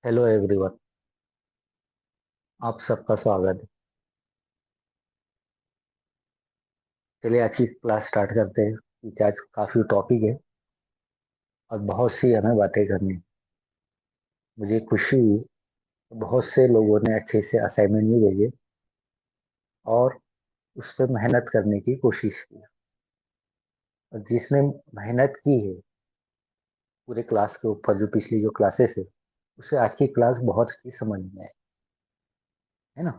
Hello everyone. आप सबका स्वागत है। चलिए आज की क्लास स्टार्ट करते हैं क्योंकि आज काफ़ी टॉपिक है और बहुत सी हमें बातें करनी है। मुझे खुशी हुई कि बहुत से लोगों ने अच्छे से असाइनमेंट भी भेजे और उस पर मेहनत करने की कोशिश की। और जिसने मेहनत की है पूरे क्लास के ऊपर, जो पिछली जो क्लासेस है, उसे आज की क्लास बहुत अच्छी समझ में आई, है ना।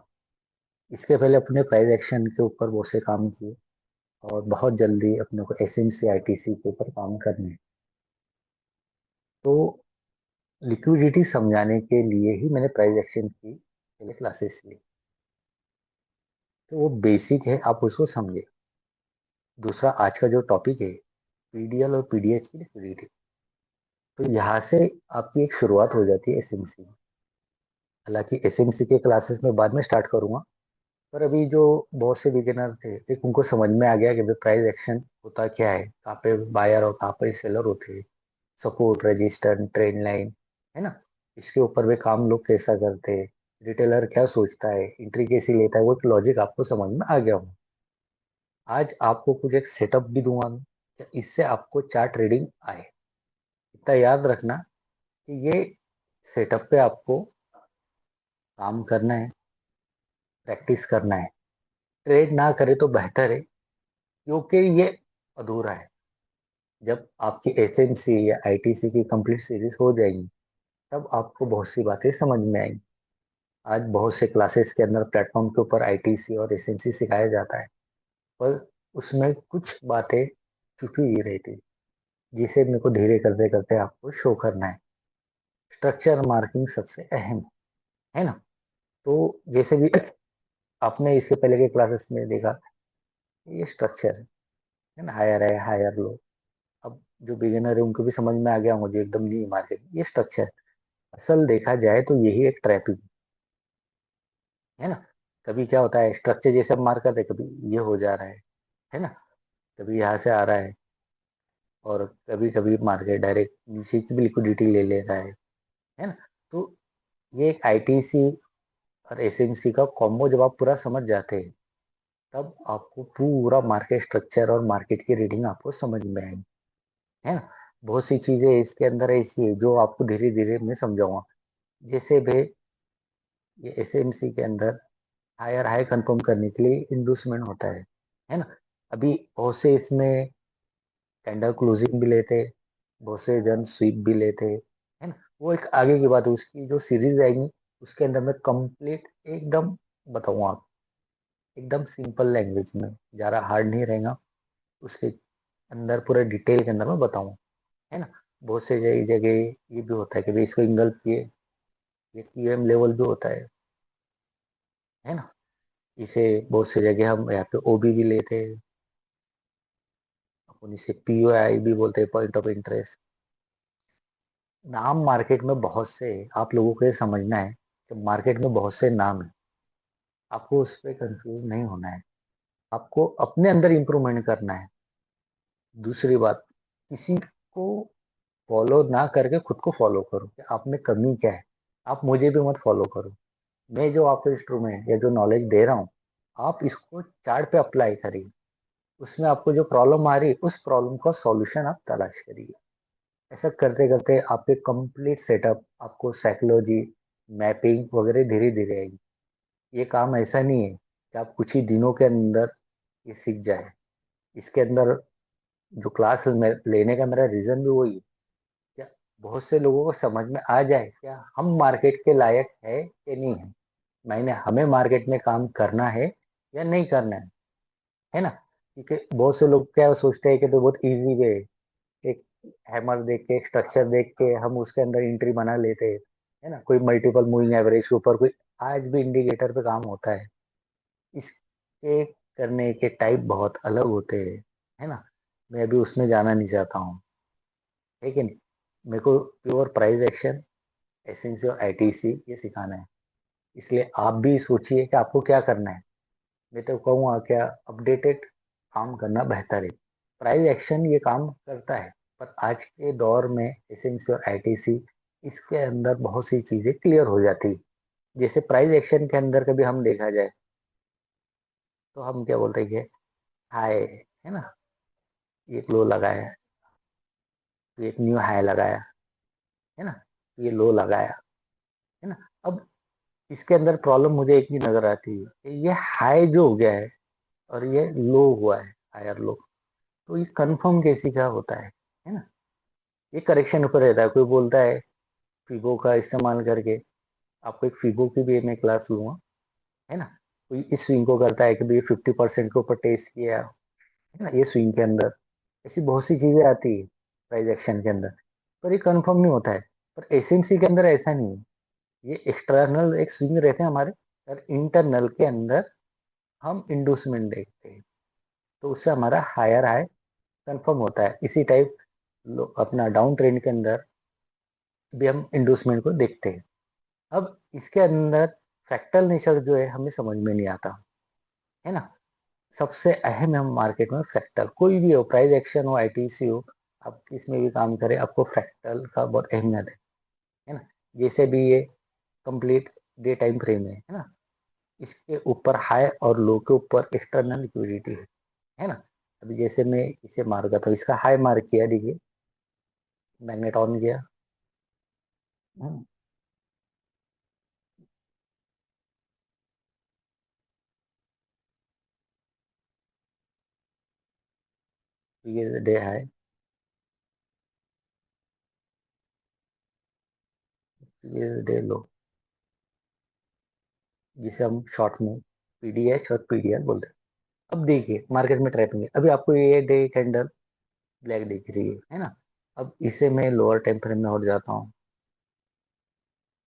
इसके पहले अपने प्राइज एक्शन के ऊपर बहुत से काम किए और बहुत जल्दी अपने को एसएमसी आईटीसी के ऊपर काम करने हैं। तो लिक्विडिटी समझाने के लिए ही मैंने प्राइस एक्शन की पहले क्लासेस ली। तो वो बेसिक है, आप उसको समझे। दूसरा आज का जो टॉपिक है, पीडीएल और पीडीएच की लिक्विडिटी। तो यहाँ से आपकी एक शुरुआत हो जाती है एसएमसी में। हालांकि एसएमसी के क्लासेस में बाद में स्टार्ट करूंगा, पर अभी जो बहुत से बिगिनर थे, एक उनको समझ में आ गया कि भाई प्राइस एक्शन होता क्या है, कहाँ पे बायर और कहाँ पे सेलर होते हैं, सपोर्ट, रेजिस्टेंस, ट्रेंड लाइन, है ना। इसके ऊपर वे काम लोग कैसा करते हैं, रिटेलर क्या सोचता है, एंट्री कैसी लेता है, वो एक लॉजिक आपको समझ में आ गया हो। आज आपको कुछ एक सेटअप भी दूंगा मैं, कि इससे आपको चार्ट रीडिंग आए। इतना याद रखना कि ये सेटअप पे आपको काम करना है, प्रैक्टिस करना है। ट्रेड ना करे तो बेहतर है, क्योंकि ये अधूरा है। जब आपकी एसएमसी या आईटीसी की कंप्लीट सीरीज हो जाएगी, तब आपको बहुत सी बातें समझ में आएंगी। आज बहुत से क्लासेस के अंदर प्लेटफॉर्म के ऊपर आईटीसी और एसएमसी सिखाया जाता है, पर उसमें कुछ बातें छुपी हुई रहती है, जिसे मेरे को धीरे करते करते आपको शो करना है। स्ट्रक्चर मार्किंग सबसे अहम है ना। तो जैसे भी आपने इसके पहले के क्लासेस में देखा, ये स्ट्रक्चर है ना, हायर है, हायर लो। अब जो बिगिनर है उनको भी समझ में आ गया, मुझे एकदम न्यू मार्केट ये स्ट्रक्चर। असल देखा जाए तो यही एक ट्रैपिंग है ना। कभी क्या होता है, स्ट्रक्चर जैसे हम मार करते हैं, कभी ये हो जा रहा है ना, कभी यहाँ से आ रहा है, और कभी कभी मार्केट डायरेक्ट नीचे की भी लिक्विडिटी ले ले रहा है ना। तो ये एक आईटीसी और एसएमसी का कॉम्बो जब आप पूरा समझ जाते हैं, तब आपको पूरा मार्केट स्ट्रक्चर और मार्केट की रीडिंग आपको समझ में आएगी, है ना। बहुत सी चीजें इसके अंदर ऐसी है जो आपको धीरे धीरे मैं समझाऊंगा। जैसे भाई ये एसएमसी के अंदर हायर हाई कंफर्म करने के लिए इंडूसमेंट होता है ना। अभी बहुत से इसमें कैंडल क्लोजिंग भी लेते, बहुत से जन स्वीप भी लेते, है ना। वो एक आगे की बात है, उसकी जो सीरीज आएगी उसके अंदर मैं कंप्लीट एकदम बताऊंगा आप, एकदम सिंपल लैंग्वेज में, ज़्यादा हार्ड नहीं रहेगा। उसके अंदर पूरे डिटेल के अंदर मैं बताऊंगा, है ना। बहुत से जगह जगह ये भी होता है कि भाई इसको इंगल्फ किए, ये क्यूएम लेवल भी होता है ना। इसे बहुत से जगह हम यहाँ पे ओबी भी लेते हैं, अपन इसे पीओआई भी बोलते हैं, पॉइंट ऑफ इंटरेस्ट। नाम मार्केट में बहुत से हैं, आप लोगों को ये समझना है कि मार्केट में बहुत से नाम है। आपको उस पर कंफ्यूज नहीं होना है, आपको अपने अंदर इंप्रूवमेंट करना है। दूसरी बात, किसी को फॉलो ना करके खुद को फॉलो करो कि आप में कमी क्या है। आप मुझे भी मत फॉलो करो। मैं जो आपको इंस्ट्रूमेंट या जो नॉलेज दे रहा हूँ, आप इसको चार्ट पे अप्लाई करिए। उसमें आपको जो प्रॉब्लम आ रही है, उस प्रॉब्लम का सॉल्यूशन आप तलाश करिए। ऐसा करते करते आपके कंप्लीट सेटअप, आपको साइकोलॉजी, मैपिंग वगैरह धीरे धीरे आएगी। ये काम ऐसा नहीं है कि आप कुछ ही दिनों के अंदर ये सीख जाए। इसके अंदर जो क्लास में लेने का मेरा रीजन भी वही है, क्या बहुत से लोगों को समझ में आ जाए क्या हम मार्केट के लायक है कि नहीं है, मैंने हमें मार्केट में काम करना है या नहीं करना है ना। क्योंकि बहुत से लोग क्या सोचते हैं कि तो बहुत इजी वे है, एक हैमर देख के, एक स्ट्रक्चर देख के हम उसके अंदर एंट्री बना लेते हैं, है ना। कोई मल्टीपल मूविंग एवरेज के ऊपर कोई आज भी इंडिकेटर पे काम होता है। इसके करने के टाइप बहुत अलग होते हैं, है ना। मैं अभी उसमें जाना नहीं चाहता हूँ, लेकिन मेरे को प्योर प्राइस एक्शन, एसएमसी और आईटीसी ये सिखाना है। इसलिए आप भी सोचिए कि आपको क्या करना है। मैं तो कहूँगा क्या, अपडेटेड काम करना बेहतर है। प्राइस एक्शन ये काम करता है, पर आज के दौर में एसएमसी और आईटीसी इसके अंदर बहुत सी चीजें क्लियर हो जाती है। जैसे प्राइस एक्शन के अंदर कभी हम देखा जाए तो हम क्या बोलते हैं कि हाई है ना, एक लो लगाया, तो एक न्यू हाई लगाया, है ना, ये लो लगाया, है ना। अब इसके अंदर प्रॉब्लम मुझे एक ही नजर आती है कि ये हाई जो हो गया है और ये लो हुआ है, हायर लो, तो ये कंफर्म कैसे क्या होता है ना। ये करेक्शन ऊपर रहता है। कोई बोलता है फीबो का इस्तेमाल करके, आपको एक फीबो की भी मैं क्लास लूंगा, है ना। कोई इस स्विंग को करता है कि भाई 50% के ऊपर टेस्ट किया, है ना, ये स्विंग के अंदर ऐसी बहुत सी चीजें आती है प्राइस एक्शन के अंदर, पर ये कंफर्म नहीं होता है। पर एसएमसी के अंदर ऐसा नहीं है। ये एक्सटर्नल एक स्विंग रहते हैं हमारे, और इंटरनल के अंदर हम इंडूसमेंट देखते हैं, तो उससे हमारा हायर हाई कंफर्म होता है। इसी टाइप अपना डाउन ट्रेंड के अंदर भी हम इंडूसमेंट को देखते हैं। अब इसके अंदर फ्रैक्टल नेचर जो है हमें समझ में नहीं आता, है ना। सबसे अहम है मार्केट में फ्रैक्टल, कोई भी हो, प्राइस एक्शन हो, आईटीसी हो, आप किसमें भी काम करें, आपको फ्रैक्टल का बहुत अहमियत है ना। जैसे भी ये कंप्लीट डे टाइम फ्रेम है ना, इसके ऊपर हाई और लो के ऊपर एक्सटर्नल लिक्विडिटी है ना। अभी जैसे मैं इसे मार करता हूँ, इसका हाई मार्क किया, देखिए मैग्नेट ऑन किया, हम्म, तो ये डे हाई, ये डे लो, जिसे हम शॉर्ट में पीडीएच और पीडीएल बोलते हैं। अब देखिए मार्केट में ट्रैपिंग है, अभी आपको ये डे कैंडल ब्लैक दिख रही है ना। अब इसे मैं लोअर टाइम फ्रेम में और जाता हूँ,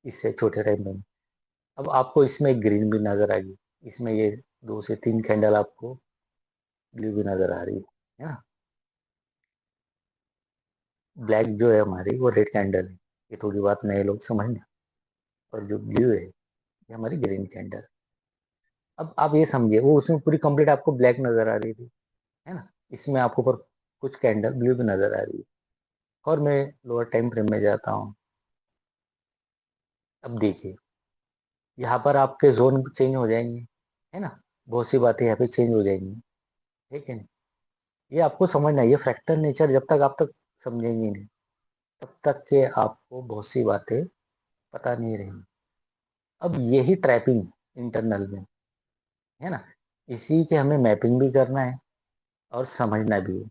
इससे छोटे टाइम फ्रेम। अब आपको इसमें ग्रीन भी नजर आएगी, इसमें ये 2 से 3 कैंडल आपको ब्लू भी नजर आ रही है ना। ब्लैक जो है हमारी वो रेड कैंडल है, ये थोड़ी बात नए लोग समझना। और जो ब्लू है ये हमारी ग्रीन कैंडल। अब आप ये समझिए, वो उसमें पूरी कंप्लीट आपको ब्लैक नजर आ रही थी, है ना। इसमें आपको पर कुछ कैंडल ब्लू भी नजर आ रही है। और मैं लोअर टाइम फ्रेम में जाता हूँ। अब देखिए यहाँ पर आपके जोन चेंज हो जाएंगे, है ना। बहुत सी बातें यहाँ पे चेंज हो जाएंगी, ठीक है ना। ये आपको समझना है, ये फ्रैक्टल नेचर जब तक आप तक समझेंगे नहीं, तब तक के आपको बहुत सी बातें पता नहीं रहेंगी। अब यही ट्रैपिंग इंटरनल में है ना, इसी के हमें मैपिंग भी करना है और समझना भी है,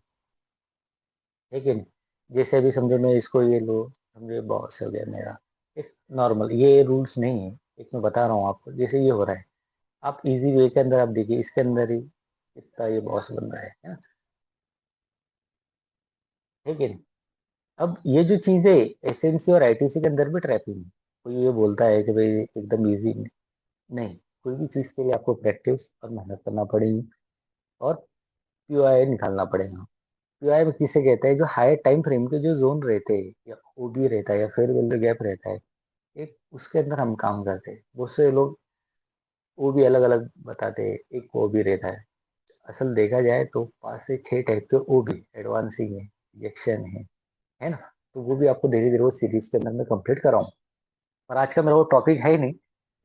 ठीक है नहीं। जैसे अभी समझो मैं इसको ये लो, समझो बॉस हो गया मेरा, एक नॉर्मल, ये रूल्स नहीं है, एक मैं बता रहा हूँ आपको, जैसे ये हो रहा है, आप इजी वे के अंदर आप देखिए, इसके अंदर ही कितना ये बॉस बन रहा है ना, ठीक है नहीं। अब ये जो चीजें एसएमसी और आईटीसी के अंदर भी ट्रैपिंग है। कोई ये बोलता है कि भाई एकदम इजी नहीं, कोई भी चीज के लिए आपको प्रैक्टिस और मेहनत करना पड़ेगी, और पीओआई निकालना पड़ेगा। पीओआई में किसे कहते हैं, जो हाई टाइम फ्रेम के जो जोन रहते हैं, या ओबी रहता है या फेयर वैल्यू गैप रहता है, एक उसके अंदर हम काम करते हैं। बहुत से लोग वो भी अलग अलग बताते हैं, एक वो भी रहता है। असल देखा जाए तो 5 से 6 टाइप के वो भी एडवांसिंग है, इंजेक्शन है ना। तो वो भी आपको धीरे धीरे वो सीरीज के अंदर मैं कंप्लीट कर रहा हूँ। पर आज का मेरा वो टॉपिक है ही नहीं,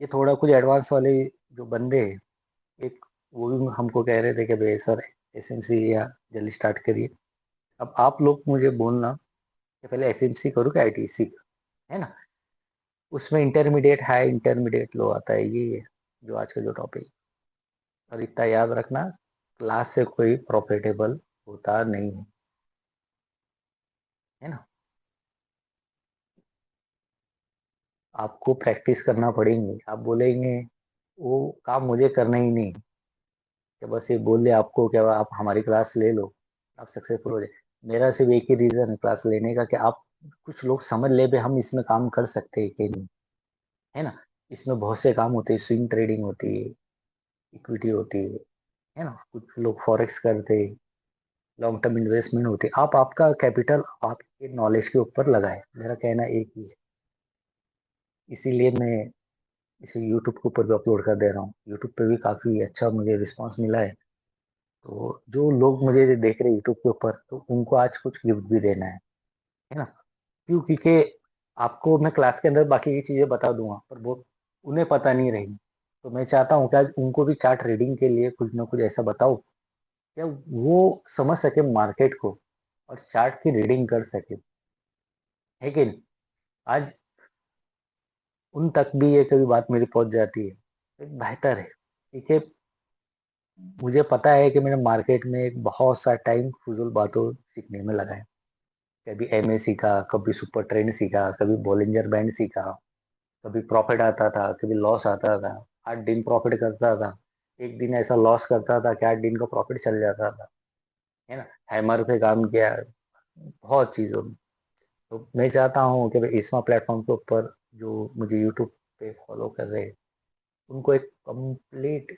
ये थोड़ा कुछ एडवांस वाले जो बंदे हैं, एक वो भी हमको कह रहे थे कि भाई सर एसएमसी या जल्दी स्टार्ट करिए। अब आप लोग मुझे बोलना कि पहले एसएमसी करूँ कि आईटीसी, है ना। उसमें इंटरमीडिएट हाई इंटरमीडिएट लो आता है, ये है जो आज का जो टॉपिक। और इतना याद रखना, क्लास से कोई प्रॉफिटेबल होता नहीं है ना। आपको प्रैक्टिस करना पड़ेगी। आप बोलेंगे वो काम मुझे करना ही नहीं, कि बस ये बोल दे आपको क्या आप हमारी क्लास ले लो, आप सक्सेसफुल हो जाए। मेरा सिर्फ एक ही रीजन है क्लास लेने का, कि आप कुछ लोग समझ ले भी हम इसमें काम कर सकते हैं कि नहीं, है ना। इसमें बहुत से काम होते हैं, स्विंग ट्रेडिंग होती है, इक्विटी होती है ना, कुछ लोग फॉरेक्स करते हैं, लॉन्ग टर्म इन्वेस्टमेंट होती है। आप आपका कैपिटल आपके नॉलेज के ऊपर लगाए, मेरा कहना एक ही है। इसीलिए मैं इसे यूट्यूब के ऊपर भी अपलोड कर दे रहा हूँ। यूट्यूब पे भी काफ़ी अच्छा मुझे रिस्पांस मिला है। तो जो लोग मुझे देख रहे हैं यूट्यूब के ऊपर, तो उनको आज कुछ गिफ्ट भी देना है ना। क्यों? क्योंकि आपको मैं क्लास के अंदर बाकी की चीजें बता दूंगा, पर वो उन्हें पता नहीं रहेगी। तो मैं चाहता हूँ कि आज उनको भी चार्ट रीडिंग के लिए कुछ ना कुछ ऐसा बताओ क्या वो समझ सके मार्केट को और चार्ट की रीडिंग कर सके, है कि नहीं। आज उन तक भी ये कभी बात मेरी पहुंच जाती है तो बेहतर है, ठीक है। मुझे पता है कि मैंने मार्केट में एक बहुत सा टाइम फजूल बातों सीखने में लगाया। कभी एमए सीखा, कभी सुपर ट्रेंड सीखा, कभी बॉलिंजर बैंड सीखा, कभी प्रॉफिट आता था, कभी लॉस आता था। 8 दिन प्रॉफिट करता था, एक दिन ऐसा लॉस करता था कि 8 दिन का प्रॉफिट चल जाता था, है ना। हैमर पे काम किया, बहुत चीजों में। तो मैं चाहता हूँ कि भाई इसमा प्लेटफॉर्म के ऊपर जो मुझे यूट्यूब पे फॉलो कर रहे हैं उनको एक कंप्लीट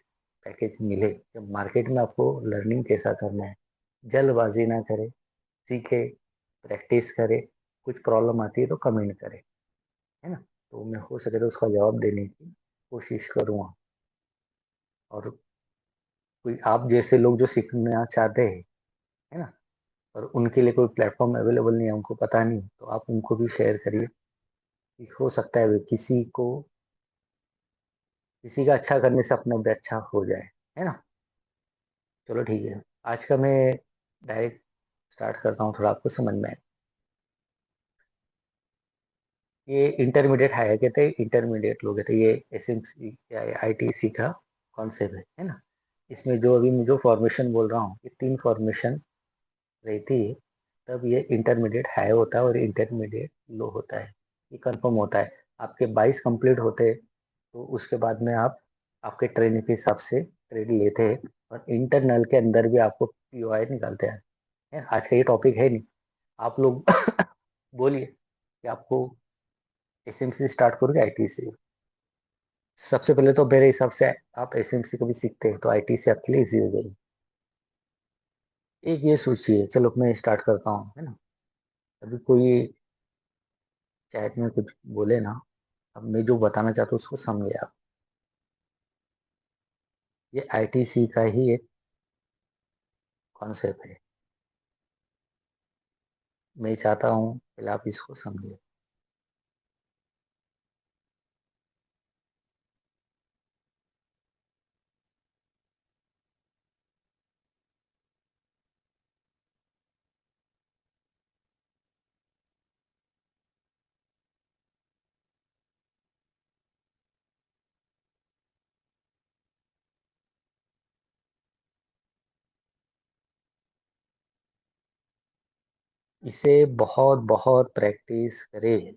पैकेज मिले कि मार्केट में आपको लर्निंग कैसा करना है। जल्दबाजी ना करे, सीखे, प्रैक्टिस करे, कुछ प्रॉब्लम आती है तो कमेंट करे, है ना। तो मैं हो सके तो उसका जवाब देने की कोशिश करूँगा। और कोई आप जैसे लोग जो सीखना चाहते हैं, है ना, और उनके लिए कोई प्लेटफॉर्म अवेलेबल नहीं है, उनको पता नहीं, तो आप उनको भी शेयर करिए कि हो सकता है वे किसी का अच्छा करने से अपना भी अच्छा हो जाए, है ना। चलो ठीक है, आज का मैं डायरेक्ट स्टार्ट करता हूँ, थोड़ा आपको समझ में आए। ये इंटरमीडिएट हायर कहते हैं, इंटरमीडिएट लोग कहते हैं, ये एसएमसी या आईटीसी का कॉन्सेप्ट है ना। इसमें जो अभी मैं जो फॉर्मेशन बोल रहा हूँ, ये 3 फॉर्मेशन रहती है, तब ये इंटरमीडिएट हाई होता है और इंटरमीडिएट लो होता है। ये कंफर्म होता है। आपके 22 कंप्लीट होते हैं तो उसके बाद में आप आपके ट्रेनिंग के हिसाब से ट्रेड लेते हैं, और इंटरनल के अंदर भी आपको पीओआई निकालते हैं, है। आज का ये टॉपिक है नहीं, आप लोग बोलिए कि आपको एसएमसी स्टार्ट करोगे आईटी से। सबसे पहले तो मेरे हिसाब से आप एसएमसी को भी सीखते हैं तो आईटी से आपके लिए इजी हो जाएगी। एक ये सोचिए, चलो मैं स्टार्ट करता हूँ, है ना। अभी कोई चैट में कुछ बोले ना, अब मैं जो बताना चाहता हूँ उसको समझे आप। ये आईटीसी का ही एक कॉन्सेप्ट है। मैं चाहता हूँ पहले आप इसको समझिए। इसे बहुत बहुत प्रैक्टिस करें।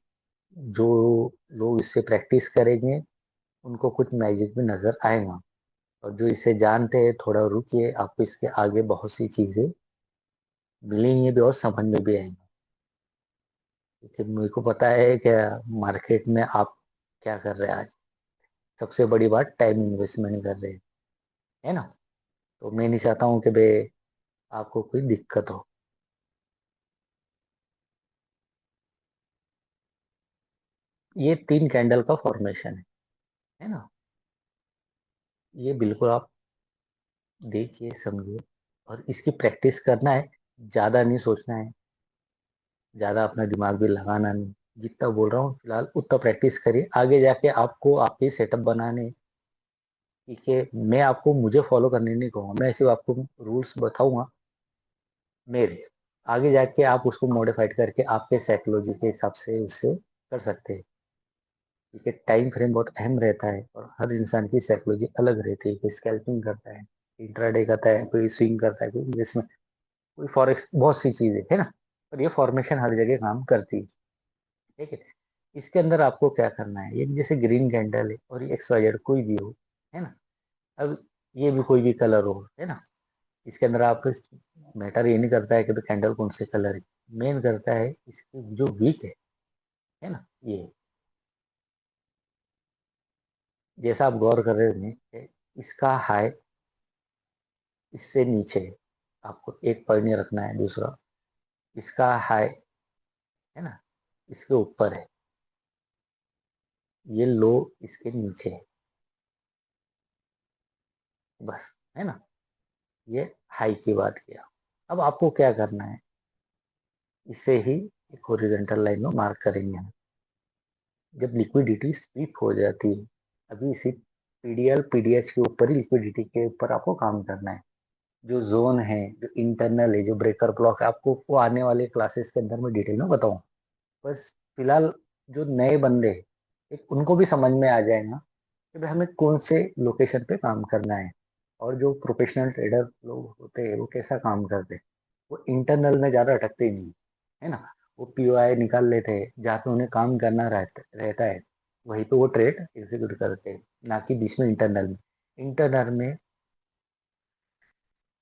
जो लोग इससे प्रैक्टिस करेंगे उनको कुछ मैजिक भी नजर आएगा, और जो इसे जानते हैं थोड़ा रुकिए, आपको इसके आगे बहुत सी चीजें मिलेंगी भी और समझ में भी आएंगी। क्योंकि मेरे को पता है कि मार्केट में आप क्या कर रहे हैं आज। सबसे बड़ी बात टाइम इन्वेस्टमेंट कर रहे हैं, है ना। तो मैं नहीं चाहता हूँ कि भाई आपको कोई दिक्कत हो। ये 3 कैंडल का फॉर्मेशन है ना। ये बिल्कुल आप देखिए, समझिए, और इसकी प्रैक्टिस करना है। ज्यादा नहीं सोचना है, ज्यादा अपना दिमाग भी लगाना नहीं। जितना बोल रहा हूँ फिलहाल उतना प्रैक्टिस करिए, आगे जाके आपको आपके सेटअप बनाने, ठीक है। मैं आपको मुझे फॉलो करने नहीं कहूँगा, मैं सिर्फ आपको रूल्स बताऊंगा मेरे। आगे जाके आप उसको मॉडिफाइड करके आपके साइकोलॉजी के हिसाब से उसे कर सकते हैं। ठीक है, टाइम फ्रेम बहुत अहम रहता है और हर इंसान की साइकोलॉजी अलग रहती है। कोई स्कैल्पिंग करता है, इंट्राडे करता है, कोई स्विंग करता है, कोई इन्वेस्टमेंट, कोई फॉरेक्स, बहुत सी चीजें है ना। और ये फॉर्मेशन हर जगह काम करती है, ठीक है। इसके अंदर आपको क्या करना है, ये जैसे ग्रीन कैंडल है और ये एक्स वाई जेड कोई भी हो, है ना। अब ये भी कोई भी कलर हो, है ना। इसके अंदर आप मैटर ये नहीं करता है कि तो कैंडल कौन से कलर है, मेन करता है इसकी जो वीक है ना। ये जैसा आप गौर कर रहे होंगे कि इसका हाई इससे नीचे है, आपको एक पॉइंट नहीं रखना है। दूसरा, इसका हाई, है ना, इसके ऊपर है, ये लो इसके नीचे है, बस, है ना। ये हाई की बात किया। अब आपको क्या करना है, इसे ही एक हॉरिजॉन्टल लाइन में मार्क करेंगे हम, जब लिक्विडिटी स्वीप हो जाती है, अभी इसी पीडीएल पीडीएच के ऊपर ही लिक्विडिटी के ऊपर आपको काम करना है। जो जोन है, जो इंटरनल है, जो ब्रेकर ब्लॉक है, आपको वो आने वाले क्लासेस के अंदर मैं डिटेल में बताऊँ। बस फिलहाल जो नए बंदे हैं, एक उनको भी समझ में आ जाएगा कि भाई हमें कौन से लोकेशन पे काम करना है। और जो प्रोफेशनल ट्रेडर लोग होते हैं वो कैसा काम करते हैं, वो इंटरनल में ज्यादा अटकते नहीं, है ना। वो पीओआई निकाल लेते हैं, जहाँ पे उन्हें काम करना रहता है वहीं पे वो ट्रेड एग्जीक्यूट करते हैं, ना कि बीच में इंटरनल में। इंटरनल में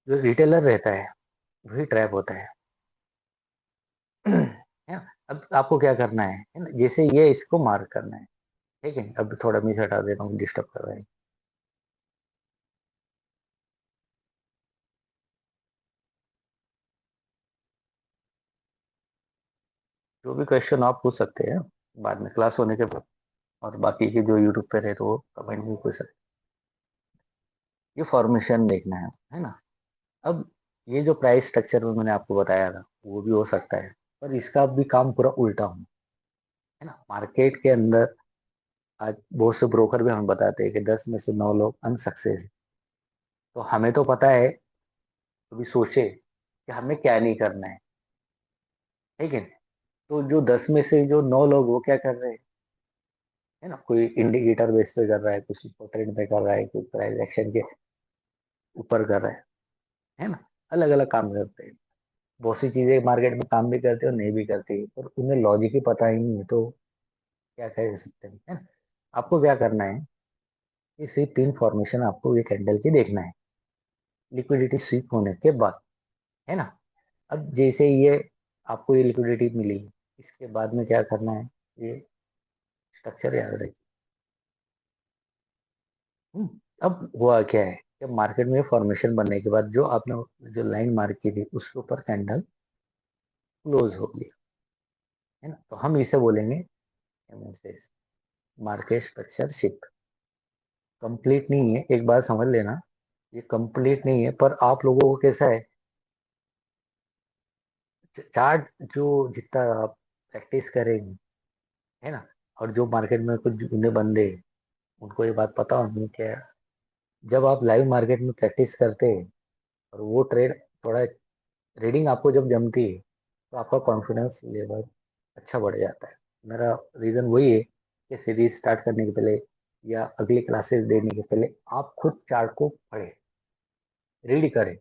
जो रिटेलर रहता है वही ट्रैप होता है। है ना? अब आपको क्या करना है ना, जैसे ये इसको मार्क करना है। ठीक है, अब थोड़ा मिस हटा देता हूँ, डिस्टर्ब कर रहा है। जो भी क्वेश्चन आप पूछ सकते हैं बाद में क्लास होने के बाद, और बाकी के जो यूट्यूब पे रहे तो वो कमेंट में पूछ सकते हैं। ये फॉर्मेशन देखना है ना। अब ये जो प्राइस स्ट्रक्चर में मैंने आपको बताया था वो भी हो सकता है, पर इसका भी काम पूरा उल्टा हो, है ना। मार्केट के अंदर आज बहुत से ब्रोकर भी हमें बताते हैं कि 10 में से 9 लोग अनसक्सेस। तो हमें तो पता है, तो भी सोचे कि हमें क्या नहीं करना है। ठीक है, तो जो 10 में से जो 9 लोग वो क्या कर रहे हैं, है ना। कोई इंडिकेटर बेस पे कर रहा है, कुछ ट्रेंड पे कर रहा है, कोई प्राइस एक्शन के ऊपर कर रहा है ना। अलग अलग काम करते हैं। बहुत सी चीजें मार्केट में काम भी करते हैं और नहीं भी करती, और उन्हें लॉजिक ही पता ही नहीं है, तो क्या कह सकते हैं, है ना। आपको क्या करना है, ये सिर्फ 3 फॉर्मेशन आपको ये कैंडल की देखना है लिक्विडिटी स्वीप होने के बाद, है ना। अब जैसे ये आपको ये लिक्विडिटी मिली, इसके बाद में क्या करना है, ये स्ट्रक्चर याद रखिए। अब हुआ क्या है, जब मार्केट में फॉर्मेशन बनने के बाद जो आपने जो लाइन मार्क की थी उसके ऊपर कैंडल क्लोज हो गया, है ना, तो हम इसे बोलेंगे MSS, market structure shift. Complete नहीं है, एक बार समझ लेना, ये कंप्लीट नहीं है, पर आप लोगों को कैसा है, चार्ट जो जितना आप प्रैक्टिस करेंगे, है ना, और जो मार्केट में कुछ जूने बंदे हैं, उनको ये बात पता होनी क्या है, जब आप लाइव मार्केट में प्रैक्टिस करते हैं और वो ट्रेड थोड़ा रीडिंग आपको जब जमती है, तो आपका कॉन्फिडेंस लेवल अच्छा बढ़ जाता है। मेरा रीज़न वही है कि सीरीज स्टार्ट करने के पहले या अगली क्लासेस देने के पहले आप खुद चार्ट को पढ़ें, रीड करें,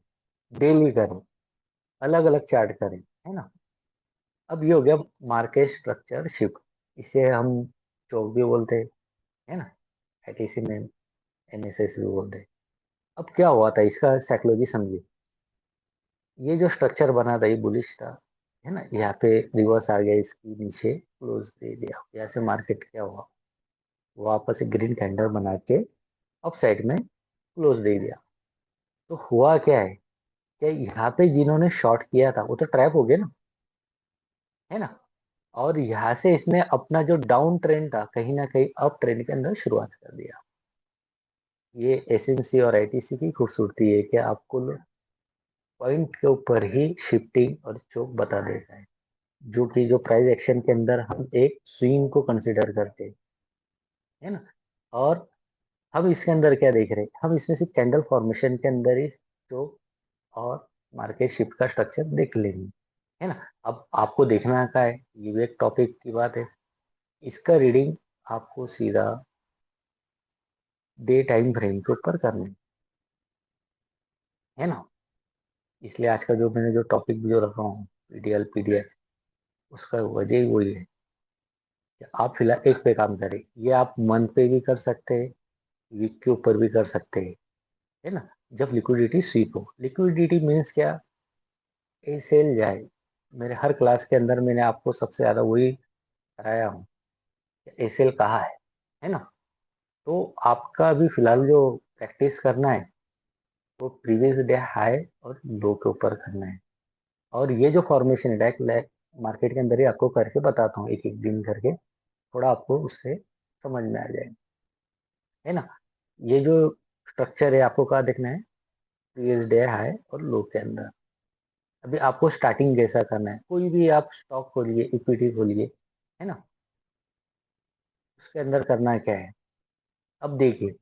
डेली करें, अलग अलग चार्ट करें, है ना। अब ये हो गया मार्केट स्ट्रक्चर शिफ्ट, इसे हम चौक भी बोलते हैं, है ना, आईटीसी में एमएसएस भी बोलते हैं। अब क्या हुआ था, इसका साइकोलॉजी समझिए। ये जो स्ट्रक्चर बना था ये बुलिश था, है ना, यहाँ पे रिवर्स आ गया, इसकी नीचे क्लोज दे दिया, यहाँ से मार्केट क्या हुआ, वापस एक ग्रीन कैंडल बना के अप साइड में क्लोज दे दिया। तो हुआ क्या है, क्या यहाँ पे जिन्होंने शॉर्ट किया था वो तो ट्रैप हो गए ना, है ना। और यहाँ से इसने अपना जो डाउन ट्रेंड था कहीं ना कहीं अप ट्रेंड के अंदर शुरुआत कर दिया। ये एसएमसी और आईटीसी की खूबसूरती है कि आपको पॉइंट के ऊपर ही शिफ्टिंग और चोक बता देता है, जो कि जो प्राइस एक्शन के अंदर हम एक स्विंग को कंसिडर करते हैं, है ना। और हम इसके अंदर क्या देख रहे हैं, हम इसमें सिर्फ कैंडल फॉर्मेशन के अंदर ही चोक और मार्केट शिफ्ट का स्ट्रक्चर देख लेंगे, है ना। अब आपको देखना का है, ये भी एक टॉपिक की बात है, इसका रीडिंग आपको सीधा डे टाइम फ्रेम के ऊपर करना है ना। इसलिए आज का जो मैंने जो टॉपिक जो रखा हूँ पीडीएल पीडीएफ, उसका वजह ही वही है कि आप फिलहाल एक पे काम करें। ये आप मंथ पे भी कर सकते हैं, वीक के ऊपर भी कर सकते हैं, है ना। जब लिक्विडिटी स्वीप हो, लिक्विडिटी मीन्स क्या, ए सेल जाए। मेरे हर क्लास के अंदर मैंने आपको सबसे ज्यादा वही कराया हूँ, ए सेल कहाँ है ना। तो आपका अभी फिलहाल जो प्रैक्टिस करना है वो प्रीवियस डे हाई और लो के ऊपर करना है। और ये जो फॉर्मेशन है डायरेक्ट मार्केट के अंदर ही आपको करके बताता हूँ, एक एक दिन करके, थोड़ा आपको उससे समझ में आ जाएगा, है ना। ये जो स्ट्रक्चर है आपको कहाँ देखना है, प्रीवियस डे हाई और लो के अंदर। अभी आपको स्टार्टिंग कैसा करना है, कोई भी आप स्टॉक खोलिए, इक्विटी खोलिए, है ना। उसके अंदर करना क्या है। अब देखिए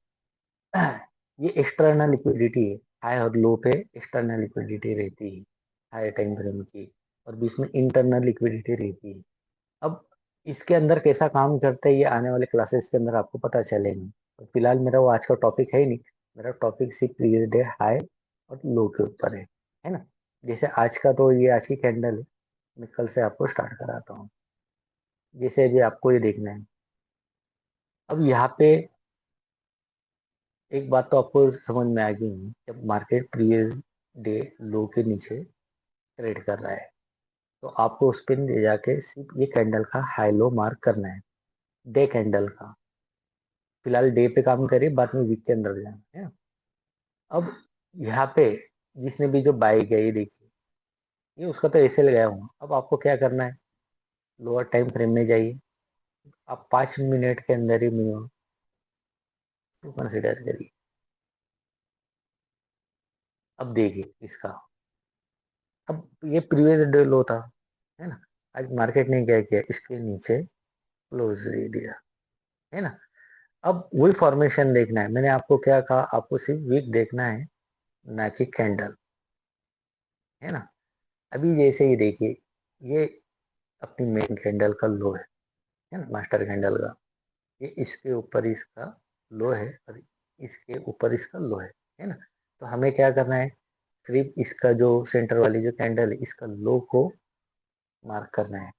ये एक्सटर्नल लिक्विडिटी है, हाई और लो पे एक्सटर्नल लिक्विडिटी रहती है हाई टाइम फ्रेम की, और बीच में इंटरनल लिक्विडिटी रहती है। अब इसके अंदर कैसा काम करते हैं ये आने वाले क्लासेस के अंदर आपको पता चलेगा। तो फिलहाल मेरा वो आज का टॉपिक है ही नहीं, मेरा टॉपिक सिर्फ प्रीवियस डे हाई और लो के ऊपर है ना। जैसे आज का तो ये आज की कैंडल है, मैं कल से आपको स्टार्ट कराता हूँ। जैसे अभी आपको ये देखना है। अब यहाँ पे एक बात तो आपको समझ में आ गई है, जब मार्केट प्रीवियस डे लो के नीचे ट्रेड कर रहा है तो आपको उस पे ले जाके सिर्फ ये कैंडल का हाई लो मार्क करना है, डे कैंडल का। फिलहाल डे पे काम करिए, बाद में वीक के अंदर जाना है ना। अब यहाँ पे जिसने भी जो बाई किया ये देखिए, ये उसका तो ऐसे लगाया हुआ। अब आपको क्या करना है, लोअर टाइम फ्रेम में जाइए, आप 5 मिनट के अंदर ही मिनिमम तो कंसिडर करिए। अब देखिए इसका, अब ये प्रीवियस डे लो था, है ना। आज मार्केट ने क्या किया, इसके नीचे क्लोज दे दिया, है ना। अब वही फॉर्मेशन देखना है, मैंने आपको क्या कहा, आपको सिर्फ वीक देखना है, ना कि कैंडल, है ना। अभी जैसे ही देखिए, ये अपनी मेन कैंडल का लो है ना, मास्टर कैंडल का। ये इसके ऊपर इसका लो है और इसके ऊपर इसका लो है ना। तो हमें क्या करना है, सिर्फ इसका जो सेंटर वाली जो कैंडल है इसका लो को मार्क करना है।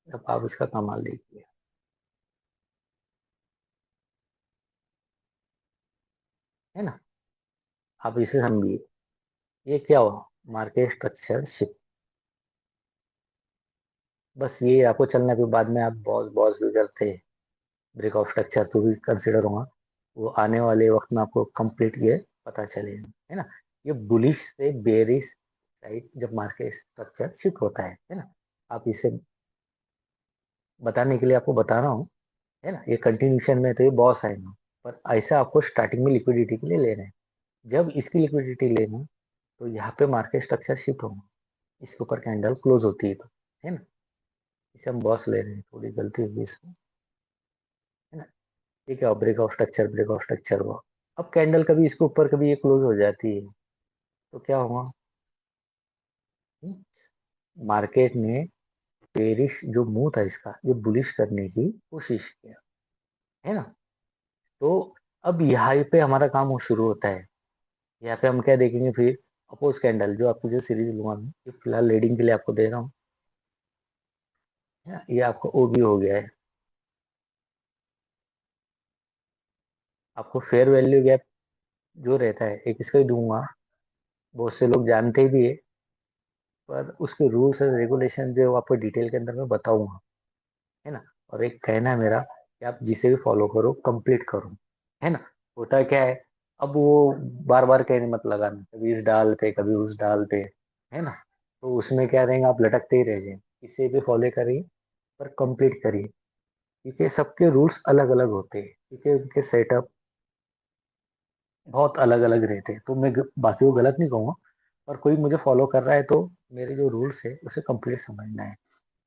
अब आप इसका कमाल देखिए, है ना। आप इसे समझिए, ये क्या हुआ, मार्केट स्ट्रक्चर शिफ्ट। बस ये आपको चलना, फिर बाद में आप बॉस बॉस भी करते हैं, ब्रेकआउट स्ट्रक्चर तो भी कंसिडर होगा, वो आने वाले वक्त में आपको कंप्लीट ये पता चलेगा, है ना। ये बुलिश से बेरिश राइट, जब मार्केट स्ट्रक्चर शिफ्ट होता है ना। आप इसे बताने के लिए आपको बता रहा हूँ, है ना। ये कंटिन्यूशन में तो ये बॉस आएगा, पर ऐसा आपको स्टार्टिंग में लिक्विडिटी के लिए लेना है। जब इसकी लिक्विडिटी लेना, तो यहाँ पे मार्केट स्ट्रक्चर शिफ्ट होगा, इसके ऊपर कैंडल क्लोज होती है तो, है ना। इसे हम बॉस ले रहे हैं, थोड़ी गलती होगी इसमें, है ना। ये क्या, ब्रेकआउट स्ट्रक्चर हुआ। अब कैंडल कभी इसके ऊपर कभी ये क्लोज हो जाती है तो क्या होगा, मार्केट ने बेरिश जो मुंह था इसका ये बुलिश करने की कोशिश किया, है ना। तो अब यहाँ पे हमारा काम वो शुरू होता है। यहाँ पे हम क्या देखेंगे फिर, अपोज कैंडल जो आपकी जो सीरीज लूंगा मैं, ये फिलहाल रीडिंग के लिए आपको दे रहा हूँ, है ना? ये आपको ओबी हो गया है। आपको फेयर वैल्यू गैप जो रहता है एक इसका ही दूंगा, बहुत से लोग जानते भी है, पर उसके रूल्स एंड रेगुलेशन जो आपको डिटेल के अंदर मैं बताऊंगा, है ना। और एक कहना है मेरा कि आप जिसे भी फॉलो करो कंप्लीट करो, है ना। होता क्या है, अब वो बार बार कहने मत लगाना, कभी इस डाल पे कभी उस डाल पे, है ना। तो उसमें क्या रहेंगे, आप लटकते ही रह जाए। इसे भी फॉलो करिए पर कंप्लीट करिए, क्योंकि सबके रूल्स अलग अलग होते हैं, क्योंकि उनके सेटअप बहुत अलग अलग रहते हैं। तो मैं बाकी को गलत नहीं कहूँगा, पर कोई मुझे फॉलो कर रहा है तो मेरे जो रूल्स है उसे कंप्लीट समझना है।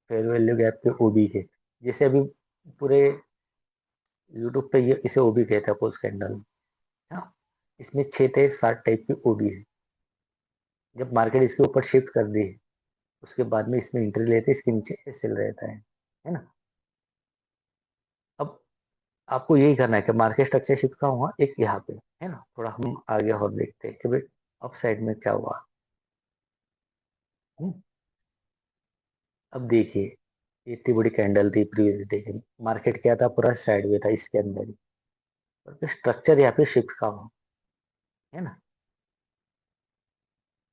फेयर वैल्यू गैप के ओबी के, जैसे अभी पूरे यूट्यूब पे ये इसे ओबी कहते हैं, पोस्ट कैंडल। हाँ, इसमें 6 से 7 टाइप की ओबी है। जब मार्केट इसके ऊपर शिफ्ट कर दी है, उसके बाद में इसमें एंट्री लेते हैं, इसके नीचे एसएल रहता है ना। अब आपको यही करना है कि मार्केट स्ट्रक्चर शिफ्ट का हुआ एक यहाँ पे, है ना। थोड़ा हम आगे और देखते हैं कि भाई अप साइड में क्या हुआ। हम्म, अब देखिए, ये इतनी बड़ी कैंडल थी प्रीवियस डे की, मार्केट क्या था, पूरा साइड में था इसके अंदर ही, और स्ट्रक्चर यहाँ पे शिफ्ट का हुआ, है ना।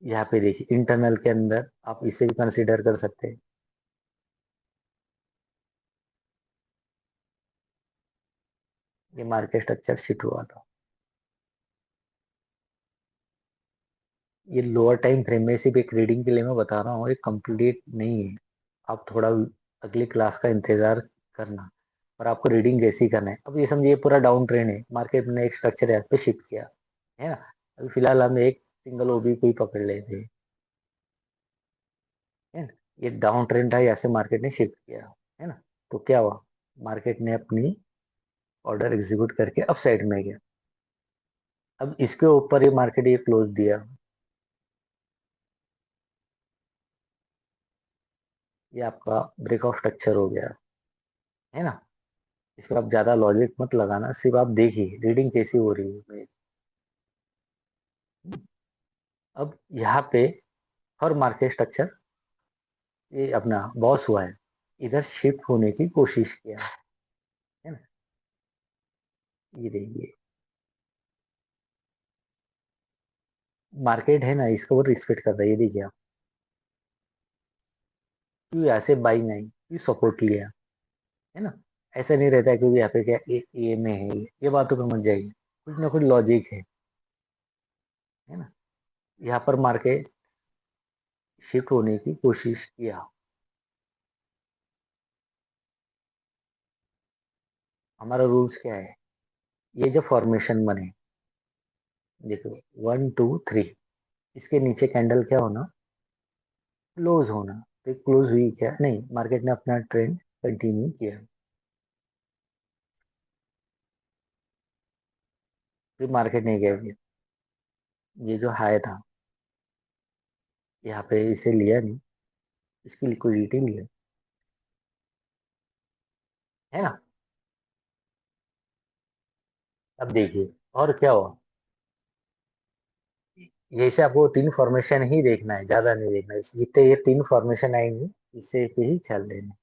यहाँ पे देखिए इंटरनल के अंदर आप इसे भी कंसिडर कर सकते हैं, ये मार्केट स्ट्रक्चर शिफ्ट हुआ था। ये लोअर टाइम फ्रेम में सिर्फ एक रीडिंग के लिए मैं बता रहा हूँ, ये कंप्लीट नहीं है। आप थोड़ा अगली क्लास का इंतजार करना, और आपको रीडिंग जैसे ही करना है। अब ये समझिए पूरा डाउन ट्रेंड है, मार्केट ने एक स्ट्रक्चर यहाँ पे शिफ्ट किया, है ना। अभी फिलहाल हम एक सिंगल ओबी को ही पकड़ लेते, है ना। ये डाउन ट्रेंड था, यहाँ से मार्केट ने शिफ्ट किया, है ना। तो क्या हुआ, मार्केट ने अपनी ऑर्डर एग्जीक्यूट करके अप साइड में गया। अब इसके ऊपर ये मार्केट ये क्लोज दिया, ये आपका ब्रेकआउट स्ट्रक्चर हो गया, है ना। इसमें आप ज्यादा लॉजिक मत लगाना, सिर्फ आप देखिए रीडिंग कैसी हो रही है। अब यहाँ पे हर मार्केट स्ट्रक्चर ये अपना बॉस हुआ है, इधर शिफ्ट होने की कोशिश किया, है ना। ये देखिए मार्केट है ना, इसको वो रिस्पेक्ट कर रहा है, ये देखिए आप। क्यों यहाँ से बाई नहीं, क्यों सपोर्ट लिया, है ना। ऐसा नहीं रहता है क्योंकि यहाँ पे क्या ए में है, ये बातों पे मत जाइए, कुछ ना कुछ लॉजिक है ना। यहाँ पर मार्केट शिफ्ट होने की कोशिश किया। हमारा रूल्स क्या है, ये जो फॉर्मेशन बने, देखो 1 2 3, इसके नीचे कैंडल क्या होना, क्लोज होना। तो क्लोज हुई क्या, नहीं, मार्केट ने अपना ट्रेंड कंटिन्यू किया, फिर मार्केट ने क्या किया, ये जो हाई था यहाँ पे इसे लिया नहीं, इसकी लिक्विडिटी लिया, है ना। अब देखिए और क्या हुआ, जैसे आपको तीन फॉर्मेशन ही देखना है, ज्यादा नहीं देखना है, जितने ये तीन फॉर्मेशन आएंगे इसे पे ही ख्याल देना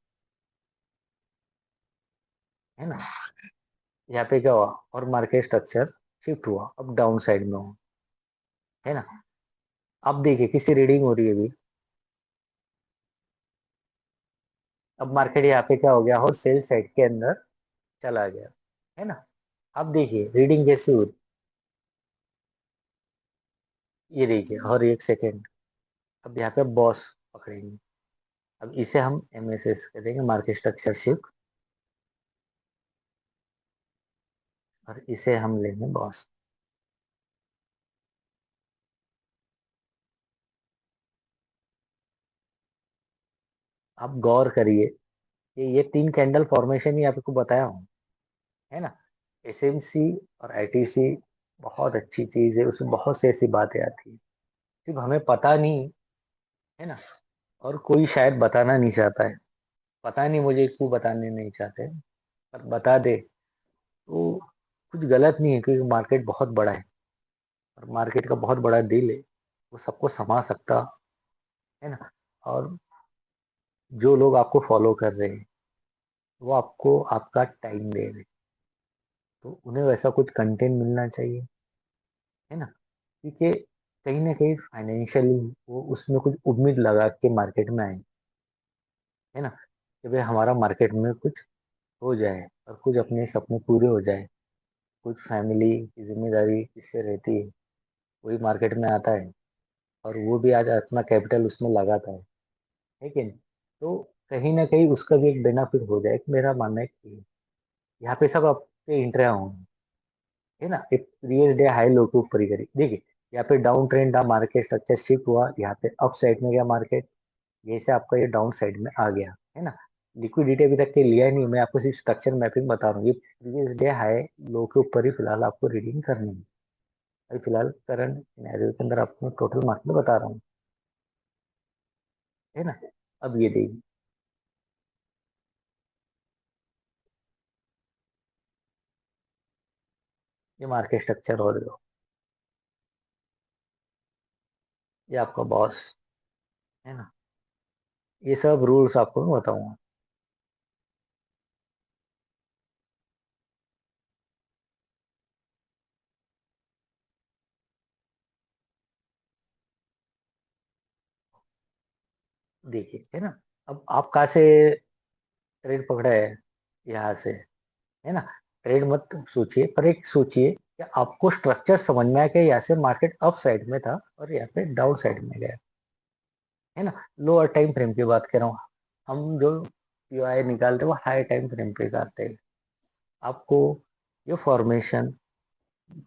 है ना। यहाँ पे क्या हुआ, और मार्केट स्ट्रक्चर शिफ्ट हुआ, अब डाउन साइड में हुआ, है ना। अब देखिए किसी रीडिंग हो रही है अभी, अब मार्केट यहाँ पे क्या हो गया, और सेल साइड के अंदर चला गया, है ना। अब देखिए रीडिंग कैसी हो रही, ये देखिए, और एक सेकेंड, अब यहाँ पे बॉस पकड़ेंगे, अब इसे हम MSS कह देंगे, मार्केट स्ट्रक्चर शिफ्ट, और इसे हम लेंगे बॉस। आप गौर करिए कि ये तीन कैंडल फॉर्मेशन ही आपको बताया हूँ, है ना। SMC और ITC बहुत अच्छी चीज है, उसमें बहुत सी ऐसी बातें आती है, सिर्फ हमें पता नहीं, है ना। और कोई शायद बताना नहीं चाहता है, पता नहीं मुझे क्यों बताने नहीं चाहते, पर बता दे तो कुछ गलत नहीं है, क्योंकि मार्केट बहुत बड़ा है, और मार्केट का बहुत बड़ा दिल है, वो सबको समा सकता, है ना। और जो लोग आपको फॉलो कर रहे हैं वो आपको आपका टाइम दे रहे हैं, तो उन्हें वैसा कुछ कंटेंट मिलना चाहिए, है ना। क्योंकि कहीं ना कहीं फाइनेंशियली वो उसमें कुछ उम्मीद लगा के मार्केट में आए, है ना, कि भाई हमारा मार्केट में कुछ हो जाए और कुछ अपने सपने पूरे हो जाए, कुछ फैमिली की जिम्मेदारी इस पे रहती है, वही मार्केट में आता है, और वो भी आज अपना कैपिटल उसमें लगाता है कि नहीं। तो कहीं ना कहीं उसका भी एक बेनिफिट हो जाए, मेरा मानना है कि यहाँ पे सब आपके इंटरे होंगे, है ना। एक प्रीवियस डे हाई लो के ऊपर ही करी, देखिए यहाँ पे डाउन ट्रेंड था, मार्केट स्ट्रक्चर शिफ्ट हुआ, यहाँ पे अप साइड में गया मार्केट, जैसे आपका ये डाउन साइड में आ गया, है ना। लिक्विडिटी अभी तक के लिया ही नहीं, मैं आपको सिर्फ स्ट्रक्चर मैपिंग बता रहा हूँ, ये प्रीवियस डे हाई लो के ऊपर ही फिलहाल आपको रीडिंग करनी है। अभी फिलहाल करंट सिनेरियो के अंदर आपको टोटल मार्केट बता रहा हूँ, है ना। अब ये देखिए, ये मार्केट स्ट्रक्चर और ये आपका बॉस, है ना। ये सब रूल्स आपको मैं बताऊंगा। देखिए, है ना। अब आप कहाँ से ट्रेड पकड़ा है, यहाँ से, है ना। ट्रेड मत सोचिए, पर एक सोचिए कि आपको स्ट्रक्चर समझ में आया कि यहाँ से मार्केट अप साइड में था और यहाँ पे डाउन साइड में गया, है ना। लोअर टाइम फ्रेम की बात कर रहा हूँ, हम जो POI निकालते हैं वो हाई टाइम फ्रेम पे करते हैं। आपको ये फॉर्मेशन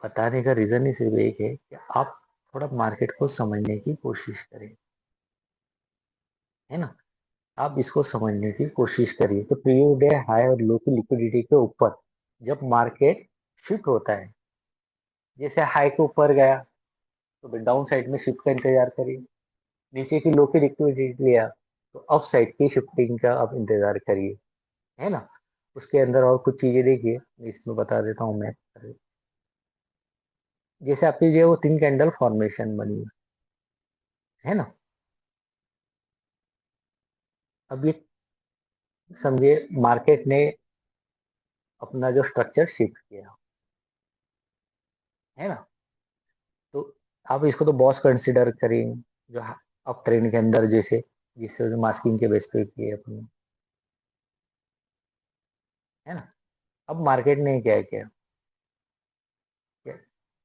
बताने का रीजन ही सिर्फ एक है कि आप थोड़ा मार्केट को समझने की कोशिश करें, है ना। आप इसको समझने की कोशिश करिए। तो प्रीवियस डे हाई और लो की लिक्विडिटी के ऊपर जब मार्केट शिफ्ट होता है, जैसे हाई के ऊपर गया तो डाउन साइड में शिफ्ट का इंतजार करिए। नीचे की लो की लिक्विडिटी लिया तो अप साइड की शिफ्टिंग का आप इंतजार करिए, है ना। उसके अंदर और कुछ चीजें देखिए, मैं इसमें बता देता हूँ मैं। जैसे आपकी जो है वो 3 कैंडल फॉर्मेशन बनी है ना। अब ये समझिए मार्केट ने अपना जो स्ट्रक्चर शिफ्ट किया, है ना। तो आप इसको तो बॉस कंसिडर करें, जो अप ट्रेंड के अंदर जैसे जिससे मास्किंग के बेस पे किए अपने, है ना। अब मार्केट ने क्या किया,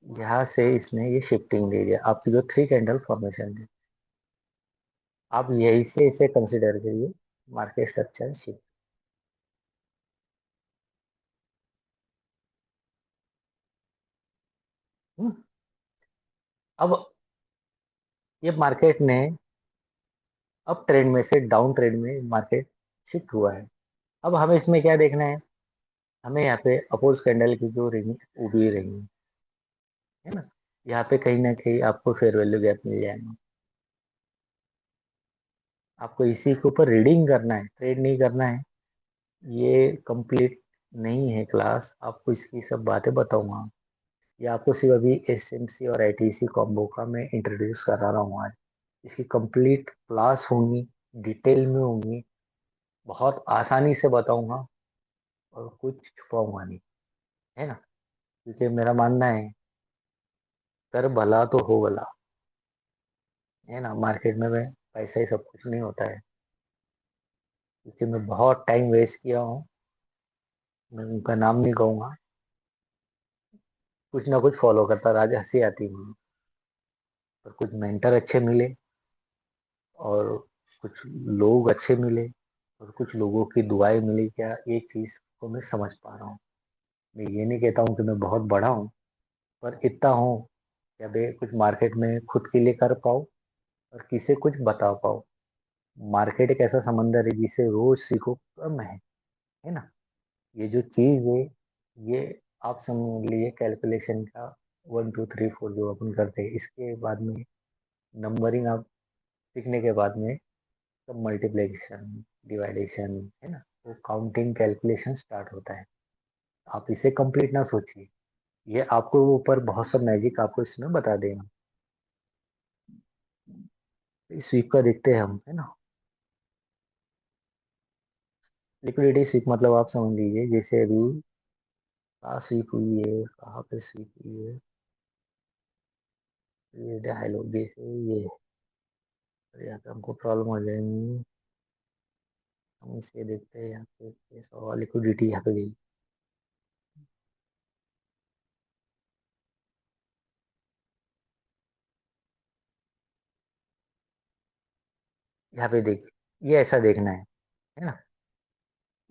यहाँ से इसने ये शिफ्टिंग दे दिया, आपकी जो 3 कैंडल फॉर्मेशन थी, आप यही से इसे कंसिडर करिए मार्केट स्ट्रक्चर शिफ्ट। अब ये मार्केट ने अप ट्रेंड में से डाउन ट्रेंड में मार्केट शिफ्ट हुआ है। अब हमें इसमें क्या देखना है, हमें यहाँ पे अपोज कैंडल की जो रिंग उभी रही है ना, यहाँ पे कहीं ना कहीं आपको फेयर वैल्यू गैप मिल जाएगा। आपको इसी के ऊपर रीडिंग करना है, ट्रेड नहीं करना है। ये कंप्लीट नहीं है क्लास, आपको इसकी सब बातें बताऊंगा। ये आपको सिर्फ अभी एसएमसी और आईटीसी कॉम्बो का मैं इंट्रोड्यूस करा रहा हूँ आज। इसकी कंप्लीट क्लास होंगी, डिटेल में होंगी, बहुत आसानी से बताऊंगा और कुछ छुपाऊंगा नहीं, है ना। क्योंकि मेरा मानना है कर भला तो हो भला, है ना। मार्केट में पैसा ही सब कुछ नहीं होता है। क्योंकि मैं बहुत टाइम वेस्ट किया हूँ, मैं उनका नाम नहीं कहूँगा, कुछ ना कुछ फॉलो करता रहा, आज हंसी आती मुझे। पर कुछ मेंटर अच्छे मिले और कुछ लोग अच्छे मिले और कुछ लोगों की दुआएं मिली, क्या एक चीज को मैं समझ पा रहा हूँ। मैं ये नहीं कहता हूँ कि मैं बहुत बड़ा हूँ, पर इतना हूँ कि अभी कुछ मार्केट में खुद के लिए कर पाऊँ और किसे कुछ बता पाऊँ। मार्केट एक ऐसा समंदर है जिसे रोज सीखो कम है ना। ये जो चीज है, ये आप समझ लिए कैलकुलेशन का 1 2 3 4 जो अपन करते हैं, इसके बाद में नंबरिंग आप सीखने के बाद में तब मल्टीप्लिकेशन डिवाइडेशन, है ना, वो काउंटिंग कैलकुलेशन स्टार्ट होता है। आप इसे कंप्लीट ना सोचिए, ये आपको ऊपर बहुत सा मैजिक आपको इसमें बता देगा। इस स्वीप का देखते हैं हम, है ना। लिक्विडिटी स्वीप मतलब आप समझ लीजिए, जैसे अभी कहाँ स्वीप हुई है, कहाँ पे स्वीप हुई है, ये हाई जैसे ये, अरे यहाँ पे हमको प्रॉब्लम हो जाएंगी। हम इसे देखते हैं, यहाँ पे कैसा लिक्विडिटी यहाँ पे गई। यहाँ पे देखिए, ये ऐसा देखना है ना।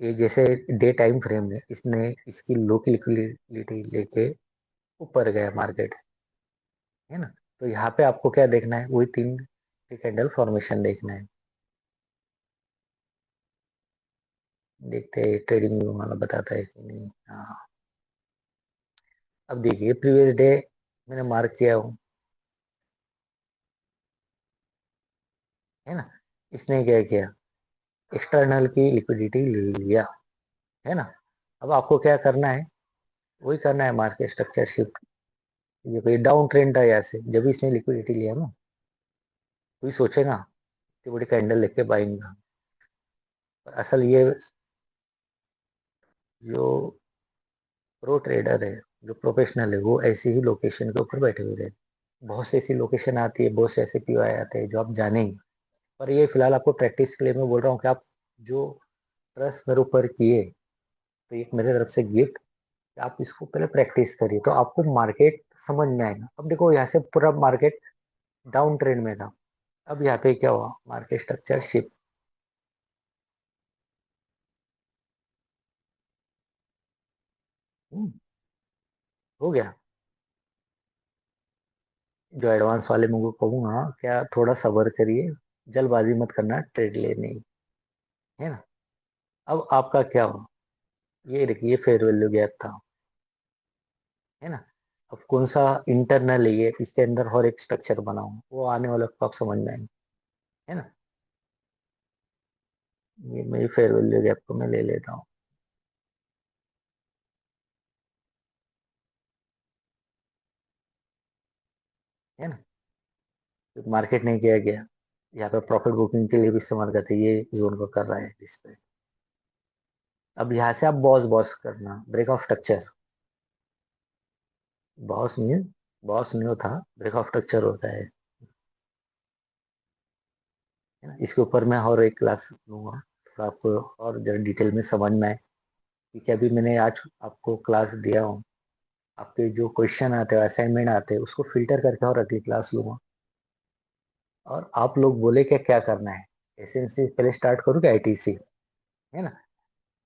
ये जैसे डे टाइम फ्रेम में इसने इसकी लो की लिक्विडिटी लेके ऊपर गया मार्केट, है ना। तो यहाँ पे आपको क्या देखना है, वही 3 कैंडल फॉर्मेशन देखना है। देखते हैं ट्रेडिंग व्यू वाला बताता है कि नहीं। हाँ, अब देखिए प्रीवियस डे मैंने मार्क किया हूँ, है ना। इसने क्या किया, एक्सटर्नल की लिक्विडिटी ले लिया, है ना। अब आपको क्या करना है, वही करना है, मार्केट स्ट्रक्चर शिफ्ट। ये कोई डाउन ट्रेंड था, यहाँ से जब इसने लिक्विडिटी लिया ना, कोई सोचेगा कि बड़ी कैंडल लेके बाइंग। पर असल ये जो प्रो ट्रेडर है, जो प्रोफेशनल है, वो ऐसी ही लोकेशन के ऊपर बैठे हुए रहते। बहुत सी ऐसी लोकेशन आती है, बहुत से ऐसे पीओआई आते हैं जो आप जानेंगे। पर ये फिलहाल आपको प्रैक्टिस के लिए मैं बोल रहा हूँ कि आप जो ट्रस्ट मेरे ऊपर किए, तो एक मेरे तरफ से गिफ्ट, आप इसको पहले प्रैक्टिस करिए तो आपको मार्केट समझ में आएगा। अब देखो यहाँ से पूरा मार्केट डाउन ट्रेंड में था, अब यहाँ पे क्या हुआ, मार्केट स्ट्रक्चर शिफ्ट हो गया। जो एडवांस वाले मुझे कहूँगा क्या, थोड़ा सब्र करिए, जल्दबाजी मत करना ट्रेड लेने की, है ना। अब आपका क्या हो, ये देखिए फेयर वैल्यू गैप था, है ना। अब कौन सा इंटरनल है ये, इसके अंदर और एक स्ट्रक्चर बनाऊं, वो आने वाले वक्त आप समझ में आएंगे, है ना। ये मेरी फेयर वैल्यू गैप को मैं ले लेता हूँ, है ना। तो मार्केट नहीं किया गया, यहाँ पे प्रॉफिट बुकिंग के लिए भी इस्तेमाल करते हैं, ये जोन को कर रहा है इस पे। अब यहाँ से आप बॉस बॉस करना, ब्रेक ऑफ स्ट्रक्चर, बॉस नहीं है, बॉस नहीं होता, ब्रेक ऑफ स्ट्रक्चर होता है ना। इसके ऊपर मैं और एक क्लास लूंगा, थोड़ा आपको और जरा डिटेल में समझ में आए, क्योंकि अभी मैंने आज आपको क्लास दिया हूँ, आपके जो क्वेश्चन आते हैं असाइनमेंट आते हैं उसको फिल्टर करके और अगली क्लास लूंगा। और आप लोग बोले क्या क्या करना है, एसएमसी पहले स्टार्ट करूँ क्या आईटीसी, है ना।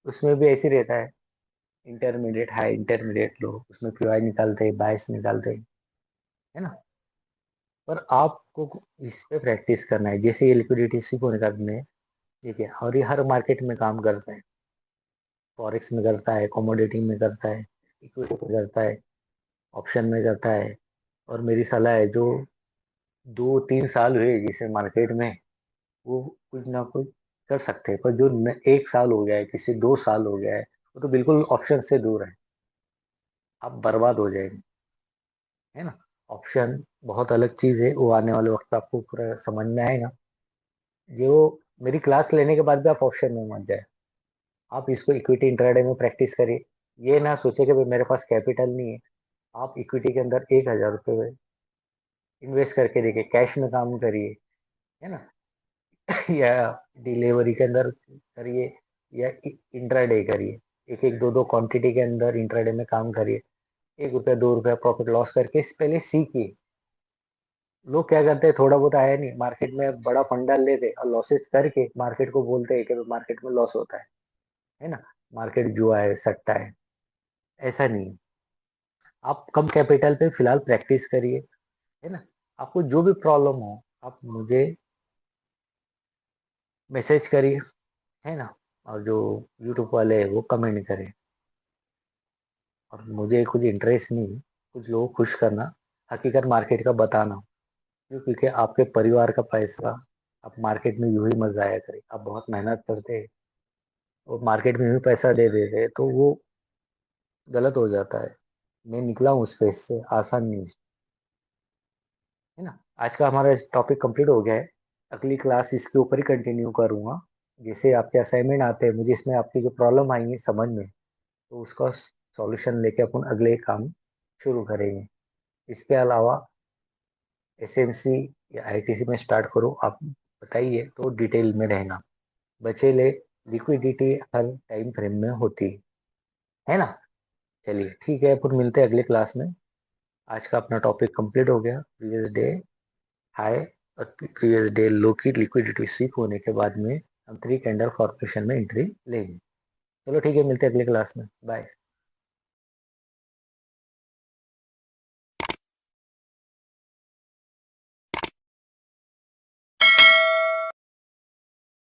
उसमें भी ऐसे रहता है, इंटरमीडिएट हाई इंटरमीडिएट लो, उसमें पीवाई निकालते हैं, बायस निकालते हैं, है ना। पर आपको इस पे प्रैक्टिस करना है, जैसे ये लिक्विडिटी इसी को निकालने हैं, ठीक है। और ये हर मार्केट में काम करता है, फॉरेक्स में करता है, कमोडिटी में करता है, इक्विटी में करता है, ऑप्शन में करता है। और मेरी सलाह है, जो 2-3 साल हुए जिसे मार्केट में, वो कुछ ना कुछ कर सकते हैं, पर जो 1 साल हो गया है, किसी 2 साल हो गया है, वो तो बिल्कुल ऑप्शन से दूर है, आप बर्बाद हो जाएंगे, है ना। ऑप्शन बहुत अलग चीज है, वो आने वाले वक्त आपको पूरा समझ में आएगा। जो मेरी क्लास लेने के बाद भी आप ऑप्शन में मत जाए, आप इसको इक्विटी इंट्राडे में प्रैक्टिस करिए। ये ना सोचे कि भाई मेरे पास कैपिटल नहीं है, आप इक्विटी के अंदर 1,000 रुपये इन्वेस्ट करके देखिए, कैश में काम करिए, है ना। या डिलीवरी के अंदर करिए, या इंट्राडे करिए, एक एक दो दो क्वांटिटी के अंदर इंट्राडे में काम करिए, 1 रुपया 2 रुपया प्रॉफिट लॉस करके पहले सीखिए। लोग क्या करते हैं, थोड़ा बहुत आया नहीं, मार्केट में बड़ा फंडा लेते और लॉसेस करके मार्केट को बोलते हैं कि मार्केट में लॉस होता है ना, मार्केट जुआ है, सट्टा है। ऐसा नहीं है, आप कम कैपिटल पे फिलहाल प्रैक्टिस करिए, है ना। आपको जो भी प्रॉब्लम हो, आप मुझे मैसेज करिए, है ना। और जो यूट्यूब वाले हैं वो कमेंट करें। और मुझे कुछ इंटरेस्ट नहीं है कुछ लोगों को खुश करना, हकीकत मार्केट का बताना, क्योंकि आपके परिवार का पैसा आप मार्केट में यूं ही मत जाया करें, आप बहुत मेहनत करते हैं और मार्केट में यूं ही पैसा दे देते हैं, तो वो गलत हो जाता है। मैं निकला हूँ उस फेज से, आसान नहीं है ना। आज का हमारा टॉपिक कंप्लीट हो गया है, अगली क्लास इसके ऊपर ही कंटिन्यू करूंगा। जैसे आपके असाइनमेंट आते हैं, मुझे इसमें आपकी जो प्रॉब्लम आई है समझ में, तो उसका सॉल्यूशन लेके अपन अगले काम शुरू करेंगे। इसके अलावा एसएमसी या आईटीसी में स्टार्ट करो आप, बताइए तो डिटेल में रहना। बचे ले, लिक्विडिटी हर टाइम फ्रेम में होती है ना। चलिए ठीक है, फिर मिलते हैं अगले क्लास में। आज का अपना टॉपिक कंप्लीट हो गया, प्रीवियस डे हाई और प्रीवियस डे लो की लिक्विडिटी स्वीप होने के बाद में हम 3 कैंडल फॉर्मेशन में एंट्री लेंगे। चलो ठीक है, मिलते हैं अगले क्लास में, बाय।